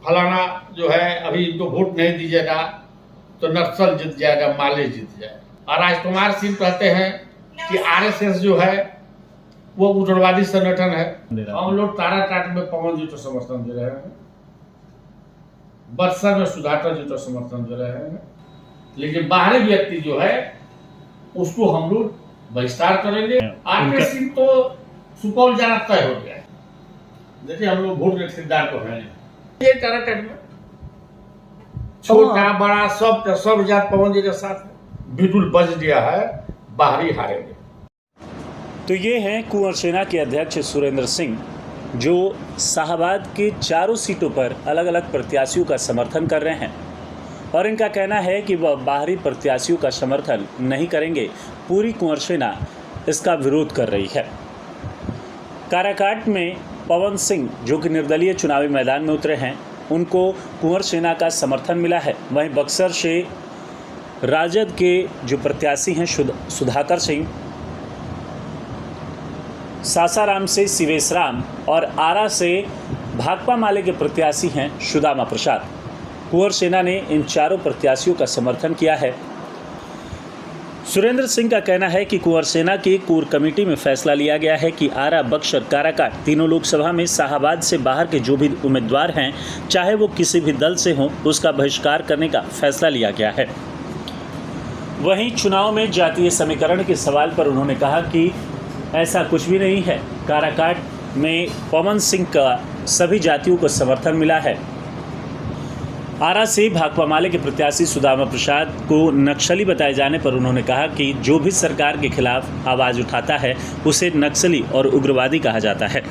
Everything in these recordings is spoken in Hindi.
फलाना जो है अभी इनको वोट नहीं दीजिएगा तो नक्सल जीत जाएगा, माले जीत जाएगा। और राजकुमार सिंह कहते हैं कि आरएसएस जो है वो उग्रवादी संगठन है। हम लोग ताराकाट में पवन जी को समर्थन दे रहे हैं, बक्सर में सुधाकर जी को समर्थन दे रहे हैं, लेकिन बाहरी व्यक्ति जो है उसको हम लोग बहिष्कार करेंगे। आरके सिंह तो सुपौल जाना तय हो गया है। देखिए हम लोग वोट के खरीदार को हैं, ये ताराकाट में छोटा बड़ा सब जात पवन जी के साथ बिल्कुल बच गया है, बाहरी हारेंगे। तो ये हैं कुंवर सेना के अध्यक्ष सुरेंद्र सिंह, जो शाहाबाद के चारों सीटों पर अलग अलग प्रत्याशियों का समर्थन कर रहे हैं और इनका कहना है कि वह बाहरी प्रत्याशियों का समर्थन नहीं करेंगे, पूरी कुंवर सेना इसका विरोध कर रही है। काराकाट में पवन सिंह जो कि निर्दलीय चुनावी मैदान में उतरे हैं, उनको कुंवर सेना का समर्थन मिला है। वहीं बक्सर से राजद के जो प्रत्याशी हैं सुधाकर सिंह, सासाराम से सिवेश राम और आरा से भाकपा माले के प्रत्याशी हैं सुदामा प्रसाद। कुंवर सेना ने इन चारों प्रत्याशियों का समर्थन किया है। सुरेंद्र सिंह का कहना है कि कुंवर सेना की कोर कमेटी में फैसला लिया गया है कि आरा, बक्सर, काराकाट तीनों लोकसभा में शाहाबाद से बाहर के जो भी उम्मीदवार हैं, चाहे वो किसी भी दल से हों, उसका बहिष्कार करने का फैसला लिया गया है। वहीं चुनाव में जातीय समीकरण के सवाल पर उन्होंने कहा कि ऐसा कुछ भी नहीं है। काराकाट में पवन सिंह का सभी जातियों को समर्थन मिला है। आरा से भाकपा माले के प्रत्याशी सुदामा प्रसाद को नक्सली बताए जाने पर उन्होंने कहा कि जो भी सरकार के खिलाफ आवाज़ उठाता है उसे नक्सली और उग्रवादी कहा जाता है।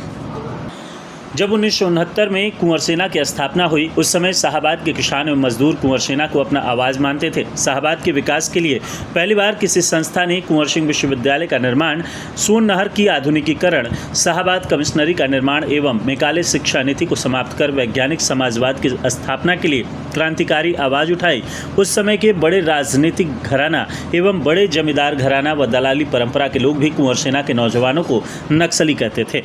जब 1969 में कुंवर सेना की स्थापना हुई, उस समय शाहाबाद के किसान एवं मजदूर कुंवर सेना को अपना आवाज़ मानते थे। शाहाबाद के विकास के लिए पहली बार किसी संस्था ने कुंवर सिंह विश्वविद्यालय का निर्माण, सोन नहर की आधुनिकीकरण, शाहाबाद कमिश्नरी का निर्माण एवं मैकाले शिक्षा नीति को समाप्त कर वैज्ञानिक समाजवाद की स्थापना के लिए क्रांतिकारी आवाज़ उठाई। उस समय के बड़े राजनीतिक घराना एवं बड़े जमींदार घराना व दलाली परंपरा के लोग भी कुंवर सेना के नौजवानों को नक्सली कहते थे।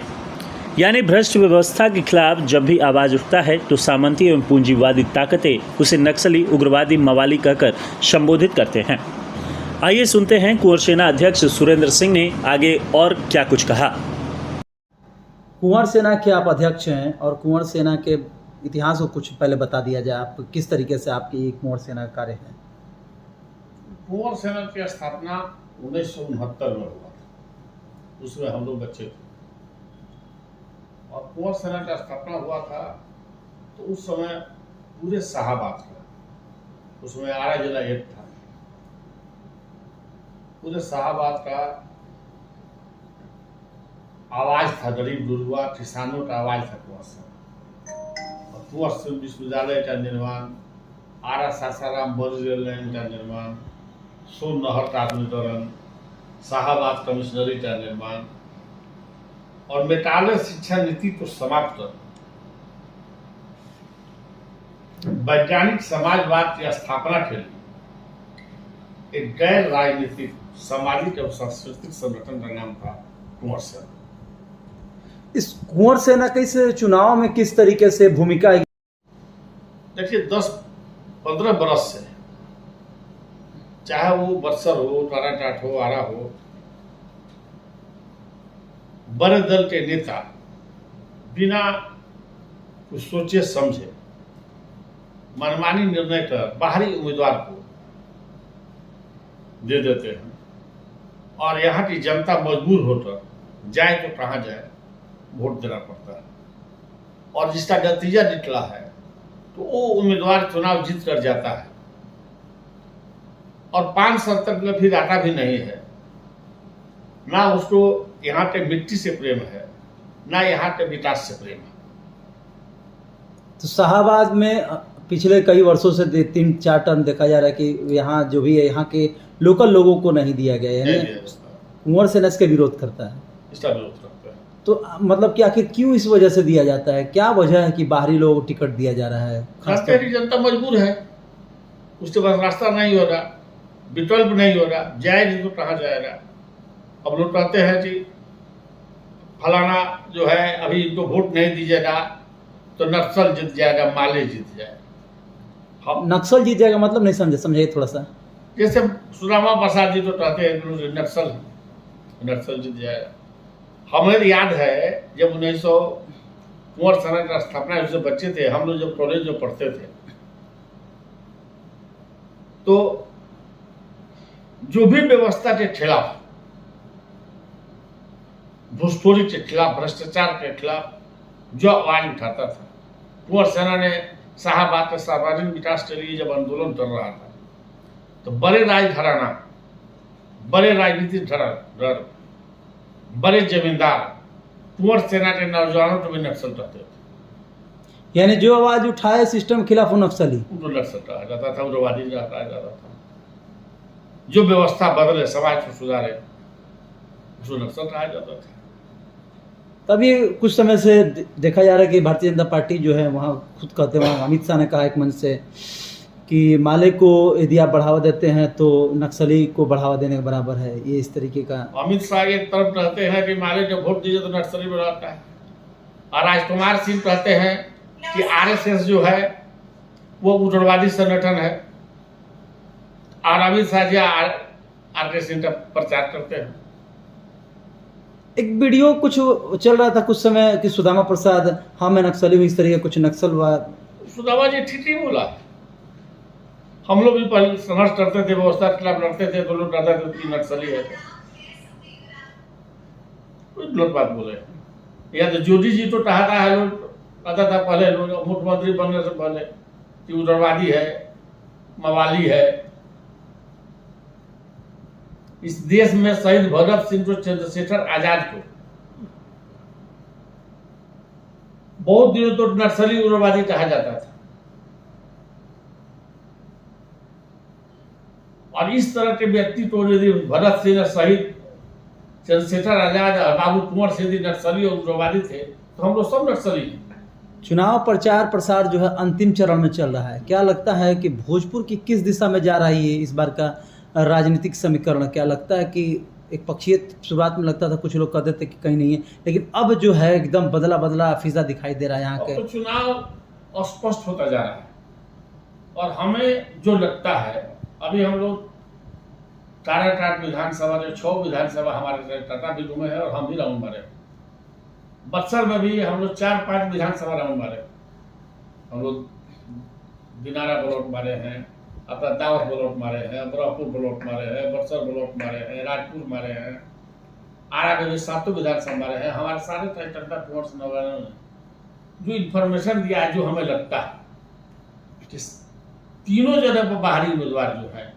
यानी भ्रष्ट व्यवस्था के खिलाफ जब भी आवाज़ उठता है तो सामंती एवं पूंजीवादी ताकतें उसे नक्सली, उग्रवादी, मवाली कहकर संबोधित करते हैं। आइए सुनते हैं कुंवर सेना अध्यक्ष सुरेंद्र सिंह ने आगे और क्या कुछ कहा। कुंवर सेना के आप अध्यक्ष हैं और कुंवर सेना के इतिहास को कुछ पहले बता दिया जाए, आप किस तरीके से आपकी कुंवर सेना का कार्य है। कुंवर सेना की स्थापना 1969 में हुआ, उसमें हम लोग बच्चे थे और कुंवर सेना का स्थापना हुआ था तो उस समय पूरे शाहाबाद का, उसमें आरा जिला एक था, पूरे शाहाबाद का आवाज था, गरीब गुरुआ किसानों का आवाज था कुंवर सेना। और कुंवर सिंह विश्वविद्यालय का निर्माण, आरा सासाराम बड़ी रेल लाइन का निर्माण, सोन नहर का आधुनिकीकरण, शाहाबाद कमिश्नरी का निर्माण और मैकाले शिक्षा नीति को समाप्त कर वैज्ञानिक समाजवाद की स्थापना के लिए एक गैर राजनीतिक सामाजिक एवं सांस्कृतिक संगठन का नाम था कुंवर सेना। इस कुंवर सेना के इस चुनाव में किस तरीके से भूमिका? देखिए 10-15 बरस से, चाहे वो बक्सर हो, काराकाट हो, आरा हो, बड़े दल के नेता बिना कुछ सोचे समझे मनमानी निर्णय कर बाहरी उम्मीदवार को दे देते हैं और यहाँ की जनता मजबूर होकर जाए तो कहाँ जाए, वोट देना पड़ता है। और जिसका नतीजा निकला है तो वो उम्मीदवार चुनाव जीत कर जाता है और 5 साल तक में फिर आता भी नहीं है। ना उसको यहाँ के मिट्टी से प्रेम है, ना यहाँ के विकास से प्रेम है। तो शाहाबाद में पिछले कई वर्षों से 3-4 टर्म देखा जा रहा है कि यहाँ जो भी है यहाँ के लोकल लोगों को नहीं दिया गया है। कुंवर सेना इसका विरोध करता है, इसका विरोध करता है। तो मतलब कि आखिर क्यों इस वजह से दिया जाता है? क्या वजह है कि बाहरी लोगों को टिकट दिया जा रहा है? खासकर की जनता मजबूर है, उसके पास रास्ता नहीं हो रहा, विकल्प नहीं हो रहा, जाएगी तो कहाँ जाएगा। अब लोग कहते हैं कि फलाना जो है अभी इनको वोट नहीं दीजिएगा तो नक्सल जीत जाएगा, माले जीत जाएगा। हम नक्सल जीत जाएगा मतलब नहीं समझाइए थोड़ा सा। जैसे सुदामा प्रसाद जी तो कहते हैं नक्सल जीत जाएगा। हमें याद है जब 1900 कुंवर सेना की स्थापना हुई, जब बच्चे थे हम लोग, जब कॉलेज में पढ़ते थे, तो जो भी व्यवस्था के खिलाफ, घूसखोरी के खिलाफ, भ्रष्टाचार के खिलाफ जो आवाज उठाता था, कुंवर सेना ने शाहबाद के सार्वजनिक विकास के लिए जब आंदोलन कर रहा था, तो बड़े राजघराना, बड़े राजनीतिक धड़र, बड़े जमींदार कुंवर सेना के नौजवानों को भी नक्सल कहते थे। यानी जो आवाज उठाए सिस्टम के खिलाफ वो नक्सली, उनको नक्सल कहा जाता था, उग्रवादी कहा जाता था। जो व्यवस्था बदले, समाज को सुधारे, उसको नक्सल कहा जाता था। तभी कुछ समय से देखा जा रहा है कि भारतीय जनता पार्टी जो है वहाँ खुद कहते हैं, वहाँ अमित शाह ने कहा एक मंच से कि माले को यदि आप बढ़ावा देते हैं तो नक्सली को बढ़ावा देने के बराबर है। ये इस तरीके का अमित शाह एक तरफ कहते हैं कि माले को वोट दीजिए तो नक्सली बढ़ाता है, और राजकुमार सिंह कहते हैं कि आरएसएस जो है वो उग्रवादी संगठन है, और अमित शाह जी आरके सिंह का प्रचार करते हैं। एक वीडियो कुछ चल रहा था कुछ समय कि सुदामा प्रसाद हाँ मैं नक्सली हूँ, इस तरह कुछ नक्सलवाद। सुदामा जी ठीक ही बोला। हम लोग भी पहले संघर्ष करते थे, व्यवस्था के खिलाफ लड़ते थे, तो लोग कहते थे कि नक्सली है, कोई गलत बात बोले। या तो जोशी जी तो कहता है, लोग कहता था पहले, लोग मुख्यमंत्री बनने से पहले कि उग्रवादी है, मवाली है। इस देश में शहीद भगत सिंह को, चंद्रशेखर आजाद को बहुत दिनों तो नक्सली उग्रवादी कहा जाता था, और इस तरह के व्यक्ति को यदि भगत सिंह शहीद, चंद्रशेखर आजाद, बाबू कुंवर सिंह नक्सली और उग्रवादी थे, तो हम लोग सब नक्सली हैं। चुनाव प्रचार प्रसार जो है अंतिम चरण में चल रहा है, क्या लगता है कि भोजपुर की किस दिशा में जा रही है इस बार का राजनीतिक समीकरण? क्या लगता है कि एक पक्षीय शुरुआत में लगता था, कुछ लोग कहते थे कि कहीं नहीं है, लेकिन अब जो है एकदम बदला फिजा दिखाई दे रहा है यहाँ के? तो चुनाव अस्पष्ट होता जा रहा है, और हमें जो लगता है, अभी हम लोग काराकाट विधानसभा जो 6 विधानसभा हमारे टाटा भी घूमे हैं और हम भी राउंड मारे। बक्सर में भी हम लोग 4-5 विधानसभा राउंड मारे। हम लोग दिनारा ब्लॉक मारे हैं, अपना दावत ब्लॉक मारे हैं, ब्रह्मपुर ब्लॉक मारे हैं, बक्सर ब्लॉक मारे हैं, राजपुर मारे हैं, आरा में भी 7 विधानसभा मारे हैं। हमारे सारे कार्यकर्ता कुंवर से नौजवानों ने जो इन्फॉर्मेशन दिया है, जो हमें लगता है कि तीनों जगह पर बाहरी उम्मीदवार जो है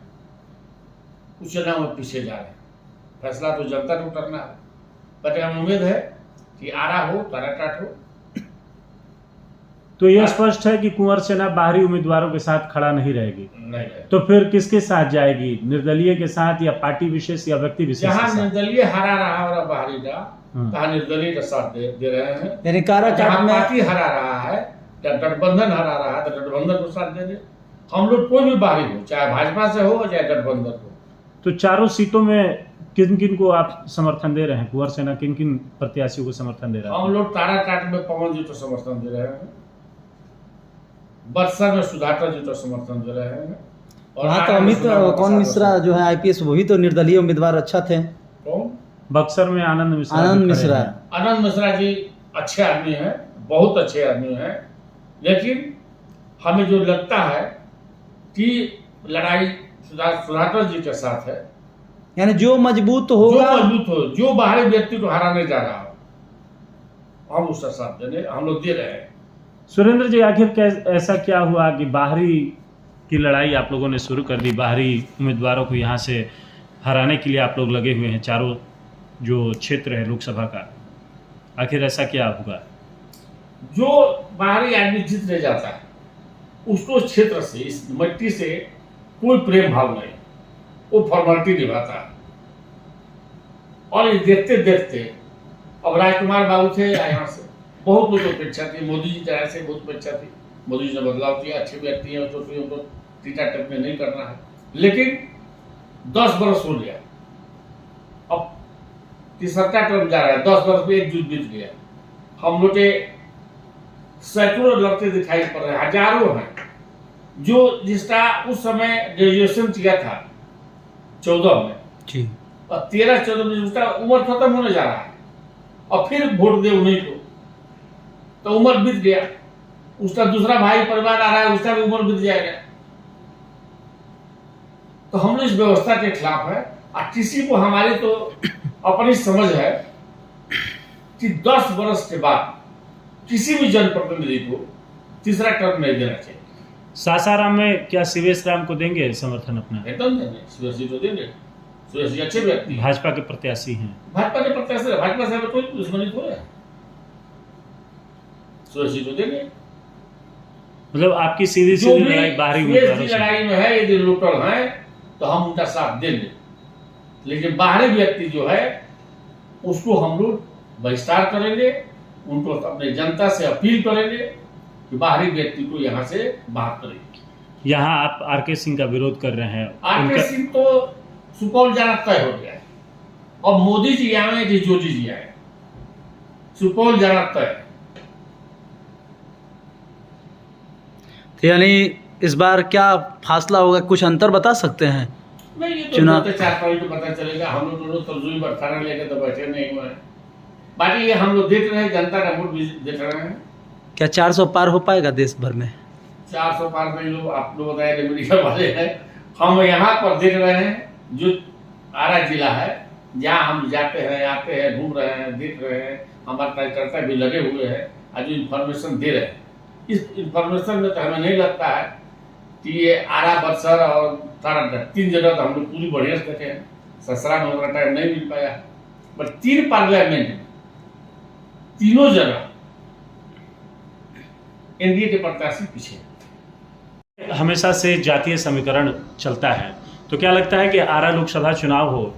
कुछ चुनाव में पीछे जा रहे हैं। फैसला तो जनता को करना है, पर हमें उम्मीद है कि आरा हो, काराकाट हो। तो यह स्पष्ट है कि कुंवर सेना बाहरी उम्मीदवारों के साथ खड़ा नहीं रहेगी। नहीं, तो फिर किसके साथ जाएगी? निर्दलीय के साथ, या पार्टी विशेष, या व्यक्ति विशेष? जहाँ निर्दलीय हारा रहा और बाहरी का, कहा निर्दलीय का साथ दे रहे हैं। यानी काराकाट में पार्टी हरा रहा है, गठबंधन हरा रहा है, तो गठबंधन को साथ दे दे। हम लोग कोई भी बाहरी हो, चाहे भाजपा से हो चाहे गठबंधन हो। तो चारों सीटों में किन किन को आप समर्थन दे रहे हैं? कुंवर सेना किन किन प्रत्याशियों को समर्थन दे रहा है? हम लोग काराकाट में पवन जी को समर्थन दे रहे हैं, बक्सर में सुधाकर जी को समर्थन दे रहे हैं, और वहाँ तो अमित कौन मिश्रा जो है आईपीएस, वही तो निर्दलीय उम्मीदवार अच्छा थे। कौन? बक्सर में आनंद मिश्रा। आनंद मिश्रा जी अच्छे आदमी हैं, बहुत अच्छे आदमी हैं, लेकिन हमें जो लगता है कि लड़ाई सुधाकर जी के साथ है। यानी जो मजबूत होगा, जो मजबूत हो, जो बाहरी व्यक्ति को हराने जा रहा हो, हम उसका साथ देने हम लोग दे रहे हैं। सुरेंद्र जी, आखिर ऐसा क्या हुआ कि बाहरी की लड़ाई आप लोगों ने शुरू कर दी? बाहरी उम्मीदवारों को यहाँ से हराने के लिए आप लोग लगे हुए हैं, चारों जो क्षेत्र है लोकसभा का, आखिर ऐसा क्या हुआ? जो बाहरी आदमी जीतने जाता है उसको क्षेत्र से, इस मिट्टी से कोई प्रेम भाव नहीं, वो फॉर्मेलिटी निभाता है। और ये देखते देखते अब राजकुमार बाबू थे यहाँ से, बहुत लोग अपेक्षा थी, मोदी जी तरह से बहुत अपेक्षा थी, मोदी जी ने बदलाव किया, अच्छे व्यक्ति हैं, तो उनको टीका टप में नहीं करना है। लेकिन 10 बरस हो गया, अब तीसरा टर्म जा रहा है, 10 बरस में एक जुट बीत गया। हम लोग के सैकड़ों लड़के दिखाई पड़ रहे हैं, हजारों हैं जो जिसका उस समय ग्रेजुएशन किया था 14 में जी। और 13-14 में उसका उम्र खत्म होने जा रहा है और फिर वोट दे उन्हीं को, तो उम्र बीत गया। उसका दूसरा भाई परिवार आ रहा है, उसका भी उम्र बीत जाएगा। तो हम लोग इस व्यवस्था के खिलाफ है। और किसी को हमारी तो अपनी समझ है कि 10 वर्ष के बाद किसी भी जनप्रतिनिधि को तीसरा टर्म नहीं देना चाहिए। सासाराम में क्या शिवेश राम को देंगे समर्थन अपना? एकदम देंगे, सुरेश जी तो देंगे। सुरेश जी अच्छे व्यक्ति हैं, भाजपा के प्रत्याशी हैं। भाजपा के प्रत्याशी है, भाजपा से कोई दुश्मनी थोड़ी है। सुरेश जी तो देंगे। मतलब आपकी सीधी जो सीधी भी लड़ाई बाहरी सुरेश उम्मीदवारों जी से। लड़ाई में है, यदि लोकल है तो हम उनका साथ देंगे, लेकिन बाहरी व्यक्ति जो है उसको हम लोग बहिष्कार करेंगे। उनको अपने जनता से अपील करेंगे कि बाहरी व्यक्ति को यहाँ से बाहर करेंगे। यहाँ आप आर.के. सिंह का विरोध कर रहे हैं। आर.के. सिंह तो सुपौल जाना तय हो गया है। अब मोदी जी आए कि जोजी जी आए, सुपौल जाना तय है। तो यानी इस बार क्या फासला होगा, कुछ अंतर बता सकते हैं? नहीं, ये तो चुनाव 4 पॉइंट पता चलेगा। हम लोग दोनों तर्जुई बरखाना लेके तो बैठे नहीं हुए हैं। बाकी ये हम लोग देख रहे हैं, जनता का वोट भी देख रहे हैं। क्या 400 पार हो पाएगा देश भर में? 400 पार नहीं, लोग आप लोग बताए कि मीडिया वाले हैं। हम यहाँ पर देख रहे हैं जो आरा जिला है, जहाँ हम जाते हैं, आते हैं, घूम रहे हैं, देख रहे हैं, हमारे कार्यकर्ता भी लगे हुए हैं और जो इन्फॉर्मेशन दे रहे हैं, इस इन्फॉर्मेशन में तो हमें नहीं लगता है कि ये आरा, बक्सर और तारागढ़ 3 जगह तो हम लोग पूरी बढ़िया से देखे हैं। ससरा में उतना टाइम नहीं मिल पाया, बट 3 पार्लियामेंट, तीनों जगह एनडीए के प्रत्याशी पीछे। हमेशा से जातीय समीकरण चलता है, तो क्या लगता है कि आरा लोकसभा चुनाव हो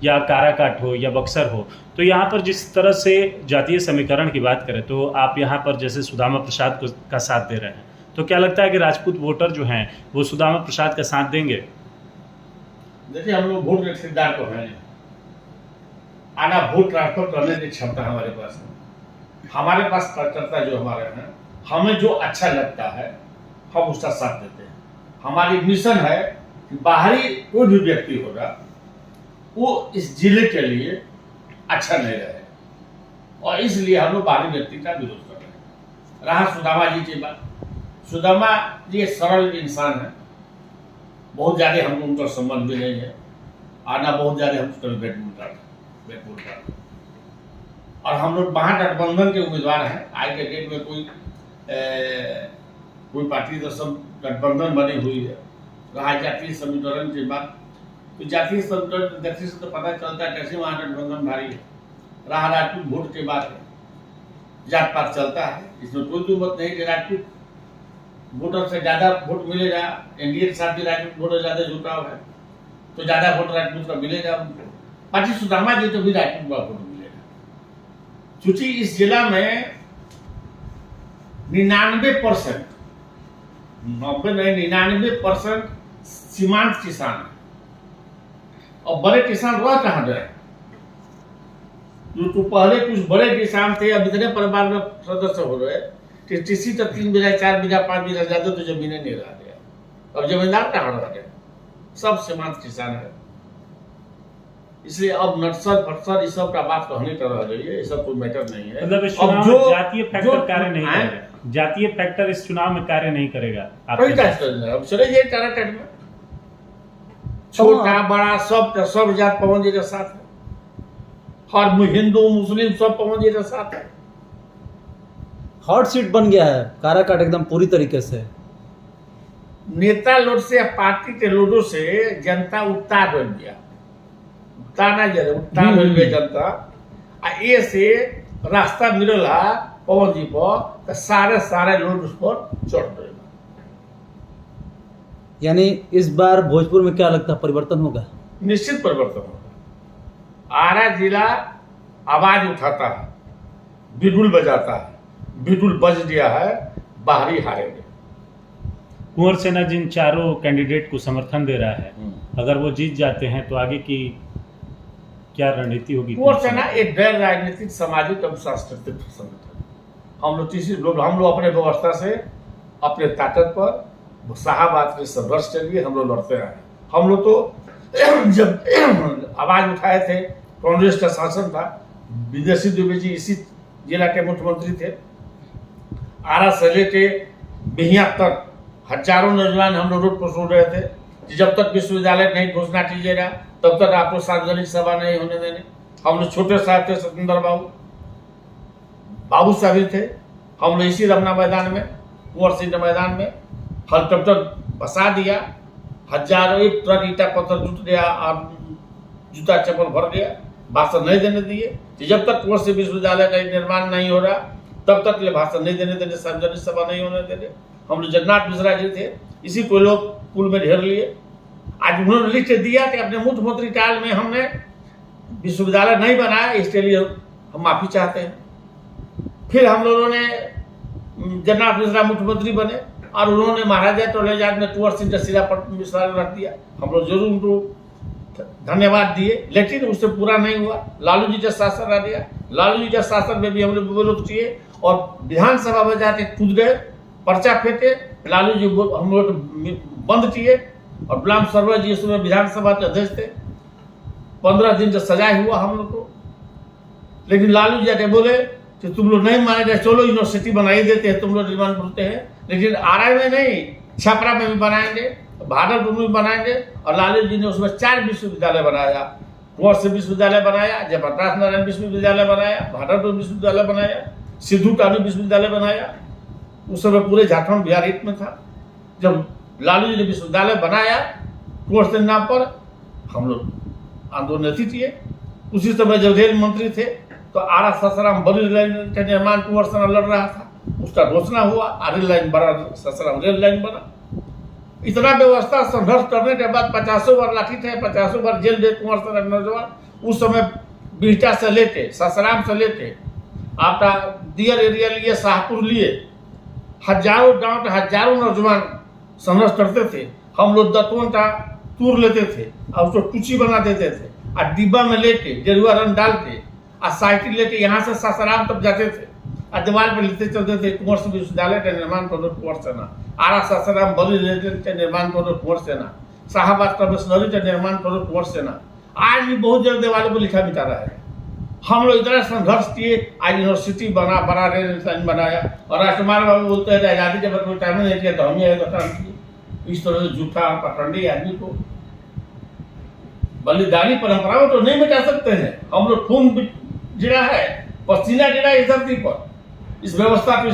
या काराकाट हो या बक्सर हो, तो यहाँ पर जिस तरह से जातीय समीकरण की बात करें तो आप यहाँ पर जैसे सुदामा प्रसाद का साथ दे रहे हैं, तो क्या लगता है कि राजपूत वोटर जो हैं वो सुदामा प्रसाद का साथ देंगे? देखिए, हम लोग वोट के खरीदार तो हैं, आना वोट ट्रांसफर करने की क्षमता हमारे पास है। हमारे पास कार्यकर्ता जो हमारे हैं, हमें जो अच्छा लगता है हम उसका साथ देते हैं। हमारी मिशन है कि बाहरी कोई भी व्यक्ति होगा वो इस जिले के लिए अच्छा नहीं रहे, और इसलिए हम लोग बाहरी व्यक्ति का विरोध कर रहे हैं। रहा सुदामा जी की बात, सुदामा जी एक सरल इंसान है, बहुत ज़्यादा हम उनका संबंध भी नहीं है, आना बहुत ज़्यादा हम उसका भेंट बोलता है। और हम लोग महागठबंधन के उम्मीदवार हैं। आज के डेट में कोई पार्टी तो सब गठबंधन बनी हुई है। रहा जातीय समीकरण की बात, तो जातीय समीकरण देखने से तो पता चलता है कैसे महागठबंधन भारी है। रहा राजपूत वोट के बाद जात पात चलता है, इसमें कोई दुमत नहीं कि राजपूत वोटर से ज़्यादा वोट मिलेगा। एनडीए के साथ भी राजपूत वोटर ज़्यादा जुटाव है, तो ज़्यादा वोट राजपूत का मिलेगा उनको। बाकी सुदामा जी तो भी राजपूत का वोट मिलेगा, क्योंकि इस जिला में 99% 99% सीमांत किसान है, और बड़े किसान रह कहाँ गए? जो तो पहले कुछ बड़े किसान थे, अब इतने परिवार में सदस्य हो गए कि किसी का 3 बीघा 4 बीघा 5 बीघा ज्यादा तो जमीनें नहीं रह गया। अब जमींदार कहाँ रह गए? सब सीमांत किसान है। इसलिए अब नक्सल फक्सल इस सब का बात कहने का रह गई है, ये सब कोई मैटर नहीं है। मतलब इस चुनाव में जातीय फैक्टर कार्य नहीं करेगा, जातीय फैक्टर इस चुनाव में कार्य नहीं करेगा। अब चले ये काराकाट में छोटा बड़ा सब जात पवन जी के साथ है, हर हिंदू मुस्लिम सब पवन जी के साथ है। हॉट सीट बन गया है काराकाट एकदम पूरी तरीके से। नेता लोग से, पार्टी के लोगों से जनता उत्तार बन गया, उत्तार बन गया जनता। आ ये से रास्ता मिलला पवन जी पर, तो सारे लोग उस पर चढ़ गए। यानी इस बार भोजपुर में क्या लगता है परिवर्तन होगा? निश्चित परिवर्तन होगा। आरा जिला आवाज उठाता है, बिगुल बजाता है, बिगुल बज गया है, बाहरी हारेंगे। कुंवर सेना जिन चारों कैंडिडेट को समर्थन दे रहा है, अगर वो जीत जाते हैं तो आगे की क्या रणनीति होगी? कुंवर सेना एक गैर राजनीतिक सामाजिक एवं सांस्कृतिक संगठन, हम लोग अपने व्यवस्था से अपने ताकत पर शाहाबाद के संघर्ष के लिए हम लोग लड़ते रहे। हम लोग तो जब आवाज उठाए थे, कांग्रेस का शासन था, विदेशी दुबे जी इसी जिला के मुख्यमंत्री थे, आरा से लेके बिहिया तक हजारों नौजवान हम लोग रोड पर सो रहे थे कि जब तक विश्वविद्यालय नहीं घोषणा कीजिएगा तब तक आपको सार्वजनिक सभा नहीं होने देने। हम लोग छोटे साहब थे, सतेंद्र बाबू साहब थे, हम लोग इसी रमना मैदान में, कुंवर सिंह मैदान में हेलीकॉप्टर बसा दिया, हजारों एक ट्रक ईटा पत्थर जुट गया और जूता चप्पल भर गया, भाषण नहीं देने दिए कि जब तक कुंवर सिंह विश्वविद्यालय का निर्माण नहीं हो रहा तब तक ये भाषण नहीं देने देने, सार्वजनिक सभा नहीं होने देने। हम लोग जगन्नाथ मिश्रा जी थे, इसी को लोग पुल में घेर लिए। आज उन्होंने लिख दिया कि अपने मुख्यमंत्री काल में हमने विश्वविद्यालय नहीं बनाया, इसके लिए हम माफी चाहते हैं। फिर हम लोगों ने जगन्नाथ मिश्रा मुख्यमंत्री बने और उन्होंने महाराजा टोलेजाज में कुंवर सिंह का सिरा पर मिश्रा रख दिया। हम लोग जरूर उनको धन्यवाद दिए, लेकिन उससे पूरा नहीं हुआ। लालू जी का शासन आ गया, लालू जी का शासन में भी हम लोग विरोध किए और विधानसभा में जाके कूद गए, पर्चा फेंके। लालू जी हम लोग बंद किए और गुलाम सरवर जी उसमें विधानसभा के अध्यक्ष थे। 15 दिन का सजा हुआ हम लोग को, लेकिन लालू जी जाके बोले कि तुम लोग नहीं माने गए, चलो यूनिवर्सिटी बना ही देते हैं, तुम लोग डिमांड करते हैं, लेकिन आरा में नहीं, छपरा में भी बनाएंगे, भागलपुर में भी बनाएंगे। और लालू जी ने उसमें 4 विश्वविद्यालय बनाया, कुंवर सिंह विश्वविद्यालय बनाया, जयप्रकाश नारायण विश्वविद्यालय बनाया, भागलपुर विश्वविद्यालय बनाया, सिद्धू कानू विश्वविद्यालय बनाया। उस समय पूरे झारखंड बिहार हित में था। जब लालू जी ने विश्वविद्यालय बनाया कुंवर सिंह नाम पर, हम लोग आंदोलन किए। उसी समय जब रेल मंत्री थे तो आरा सासाराम बड़ी रेल लाइन का निर्माण कुंवर सिंह लड़ रहा था, उसका घोषणा हुआ, रेल लाइन बड़ा, सासाराम रेल लाइन बना। इतना व्यवस्था संघर्ष करने के बाद 50 बार लाठी थे, 50 बार जेल गए कुंवर सिंह नौजवान। उस समय बिहटा से लेके, सासाराम से लेके आपका दियर एरिया लिए, शाहपुर लिए, हजारों गांव के हजारों नौजवान संघर्ष करते थे। हम लोग दतवन का तूर लेते थे और उसको कुची बना देते थे और डिब्बा में लेके गेरुआ रंग डाल के और साइकिल लेके यहाँ से सासाराम तक जाते थे और दीवार पर लिखते चलते थे कुंवर सिंह विश्वविद्यालय का निर्माण करो कुंवर सेना, आरा सासाराम बड़ी रेलवे का निर्माण करो कुंवर सेना, शाहाबाद कमिश्नरी का निर्माण करो कुंवर सेना। आज भी बहुत जगह दीवारों पर लिखा मिटा रहा है। हम लोग इतना संघर्ष किए, आज यूनिवर्सिटी बना, बड़ा रेल लाइन बनाया। और राजकुमार बाबू बोलते हैं आज़ादी के बाद कोई टाइम नहीं किया तो हम ही काम किए। इस तरह से झूठा पखंडी आदमी को बलिदानी परंपराओं तो नहीं मिटा सकते हैं। हम लोग खून गिरा है, पसीना गिरा इस धरती पर, इस व्यवस्था के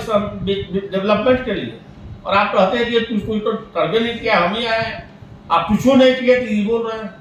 डेवलपमेंट के लिए। और आप कहते हैं कि कुछ कोई तो करके नहीं किया, हम ही आए हैं, आप कुछ नहीं किए तो ये बोल रहे हैं।